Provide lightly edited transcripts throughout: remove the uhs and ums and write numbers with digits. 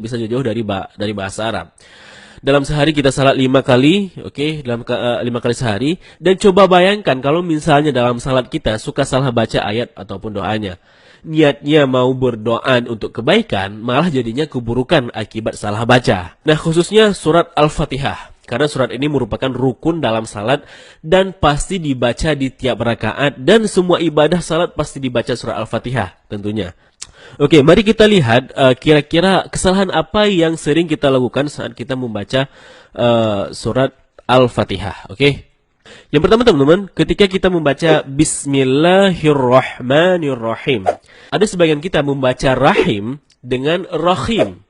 bisa jauh-jauh dari bahasa Arab. Dalam sehari kita salat 5 kali, oke, dalam 5 kali sehari. Dan coba bayangkan kalau misalnya dalam salat kita suka salah baca ayat ataupun doanya. Niatnya mau berdoa untuk kebaikan, malah jadinya keburukan akibat salah baca. Nah, khususnya surat Al-Fatihah. Karena surat ini merupakan rukun dalam salat dan pasti dibaca di tiap rakaat. Dan semua ibadah salat pasti dibaca surat Al-Fatihah tentunya. Oke, mari kita lihat kira-kira kesalahan apa yang sering kita lakukan saat kita membaca surat Al-Fatihah. Oke. Yang pertama teman-teman, ketika kita membaca Bismillahirrahmanirrahim. Ada sebagian kita membaca Rahim dengan Rahim.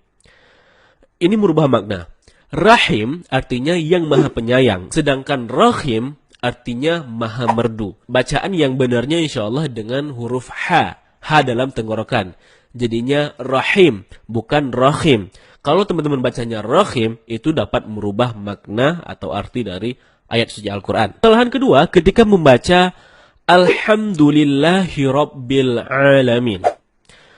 Ini merubah makna. Rahim artinya yang maha penyayang. Sedangkan Rahim artinya maha merdu. Bacaan yang benarnya insya Allah dengan huruf H. H dalam tenggorokan. Jadinya Rahim, bukan Rahim. Kalau teman-teman bacanya Rahim, itu dapat merubah makna atau arti dari ayat suci Al-Quran. Kesalahan kedua, ketika membaca Alhamdulillahi Rabbil Alamin.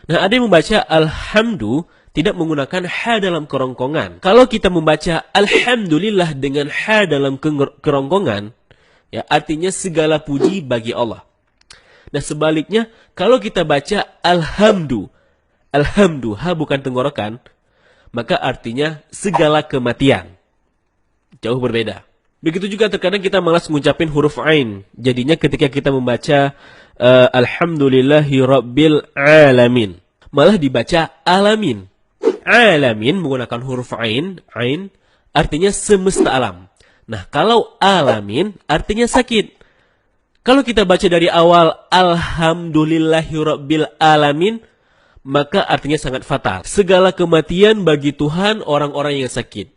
Nah, ada yang membaca Alhamdu tidak menggunakan H dalam kerongkongan. Kalau kita membaca Alhamdulillah dengan H dalam kerongkongan, ya artinya segala puji bagi Allah. Nah sebaliknya, kalau kita baca Alhamdu, H bukan tenggorokan, maka artinya segala kematian. Jauh berbeda. Begitu juga terkadang kita malas mengucapin huruf Ain. Jadinya ketika kita membaca Alhamdulillahi Rabbil Alamin, malah dibaca Alamin. Alamin menggunakan huruf Ain artinya semesta alam. Nah kalau Alamin artinya sakit. Kalau kita baca dari awal Alhamdulillahirabbil alamin, maka artinya sangat fatal. Segala kematian bagi Tuhan orang-orang yang sakit.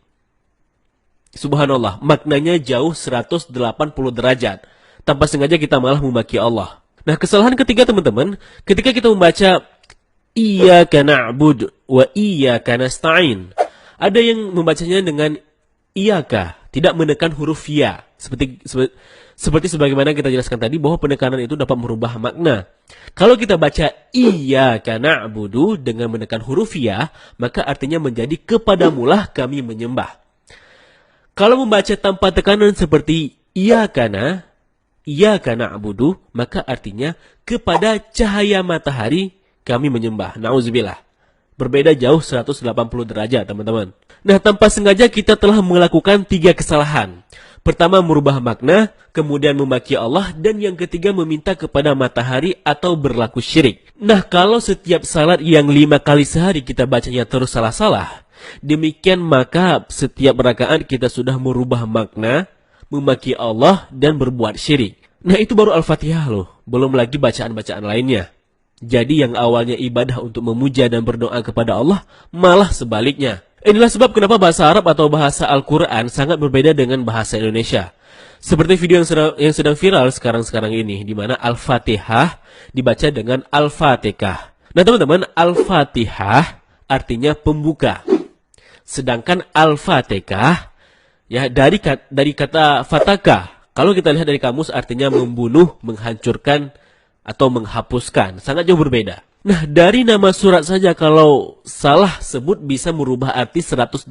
Subhanallah, maknanya jauh 180 derajat. Tanpa sengaja kita malah memaki Allah. Nah, kesalahan ketiga teman-teman, ketika kita membaca Iyyaka na'budu wa iyyaka nasta'in. Ada yang membacanya dengan Iyyaka, tidak menekan huruf ya. Seperti sebagaimana kita jelaskan tadi bahwa penekanan itu dapat merubah makna. Kalau kita baca Iyyaka na'budu dengan menekan huruf ya, maka artinya menjadi kepadamulah kami menyembah. Kalau membaca tanpa tekanan seperti Iyyaka na'budu, maka artinya kepada cahaya matahari kami menyembah. Nauzubillah. Berbeda jauh 180 derajat, teman-teman. Nah, tanpa sengaja kita telah melakukan 3 kesalahan. Pertama, merubah makna, kemudian memaki Allah, dan yang ketiga, meminta kepada matahari atau berlaku syirik. Nah, kalau setiap salat yang 5 kali sehari kita bacanya terus salah-salah, demikian maka setiap rakaat kita sudah merubah makna, memaki Allah, dan berbuat syirik. Nah, itu baru Al-Fatihah loh, belum lagi bacaan-bacaan lainnya. Jadi yang awalnya ibadah untuk memuja dan berdoa kepada Allah, malah sebaliknya. Inilah sebab kenapa bahasa Arab atau bahasa Al-Quran sangat berbeda dengan bahasa Indonesia. Seperti video yang sedang viral sekarang ini, di mana Al-Fatihah dibaca dengan Al-Fatihah. Nah teman-teman, Al-Fatihah artinya pembuka. Sedangkan Al-Fatihah ya dari kata fataka. Kalau kita lihat dari kamus artinya membunuh, menghancurkan, atau menghapuskan. Sangat jauh berbeda. Nah, dari nama surat saja kalau salah sebut bisa merubah arti 180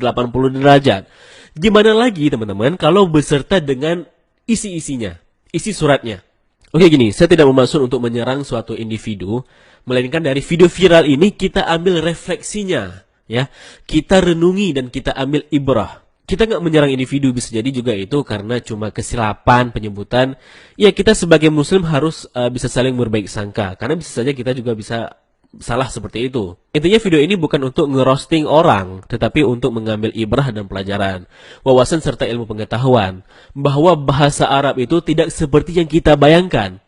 derajat. Gimana lagi teman-teman kalau beserta dengan isi-isinya, isi suratnya. Oke gini, saya tidak bermaksud untuk menyerang suatu individu, melainkan dari video viral ini kita ambil refleksinya. Ya, kita renungi dan kita ambil ibrah. Kita nggak menyerang individu, bisa jadi juga itu karena cuma kesilapan penyebutan. Ya kita sebagai muslim harus bisa saling berbaik sangka. Karena bisa saja kita juga bisa salah seperti itu. Intinya video ini bukan untuk ngerosting orang, tetapi untuk mengambil ibrah dan pelajaran, wawasan serta ilmu pengetahuan. Bahwa bahasa Arab itu tidak seperti yang kita bayangkan.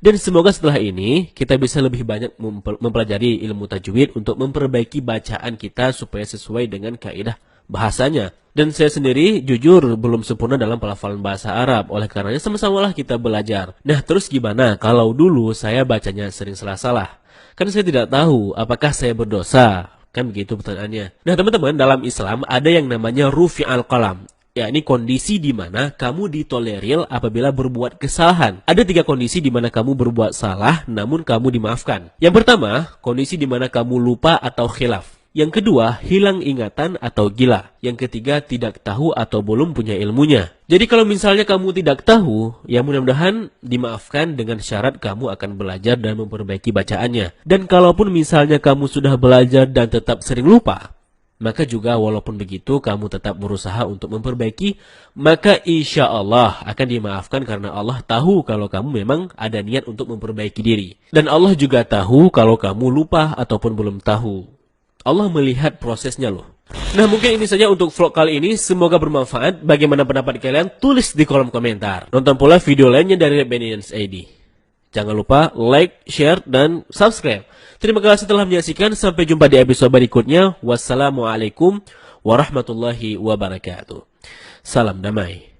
Dan semoga setelah ini kita bisa lebih banyak mempelajari ilmu tajwid untuk memperbaiki bacaan kita supaya sesuai dengan kaidah bahasanya. Dan saya sendiri jujur belum sempurna dalam pelafalan bahasa Arab. Oleh karenanya sama-samalah kita belajar. Nah terus gimana kalau dulu saya bacanya sering salah-salah? Kan saya tidak tahu apakah saya berdosa. Kan begitu pertanyaannya. Nah teman-teman, dalam Islam ada yang namanya rufi'al qalam. Ya, ini kondisi di mana kamu ditolerir apabila berbuat kesalahan. Ada 3 kondisi di mana kamu berbuat salah namun kamu dimaafkan. Yang pertama, kondisi di mana kamu lupa atau khilaf. Yang kedua, hilang ingatan atau gila. Yang ketiga, tidak tahu atau belum punya ilmunya. Jadi kalau misalnya kamu tidak tahu, ya mudah-mudahan dimaafkan dengan syarat kamu akan belajar dan memperbaiki bacaannya. Dan kalaupun misalnya kamu sudah belajar dan tetap sering lupa, maka juga walaupun begitu kamu tetap berusaha untuk memperbaiki, maka insya Allah akan dimaafkan karena Allah tahu kalau kamu memang ada niat untuk memperbaiki diri. Dan Allah juga tahu kalau kamu lupa ataupun belum tahu. Allah melihat prosesnya loh. Nah mungkin ini saja untuk vlog kali ini. Semoga bermanfaat. Bagaimana pendapat kalian? Tulis di kolom komentar. Nonton pula video lainnya dari Bennyans ID. Jangan lupa like, share, dan subscribe. Terima kasih telah menyaksikan. Sampai jumpa di episode berikutnya. Wassalamualaikum warahmatullahi wabarakatuh. Salam damai.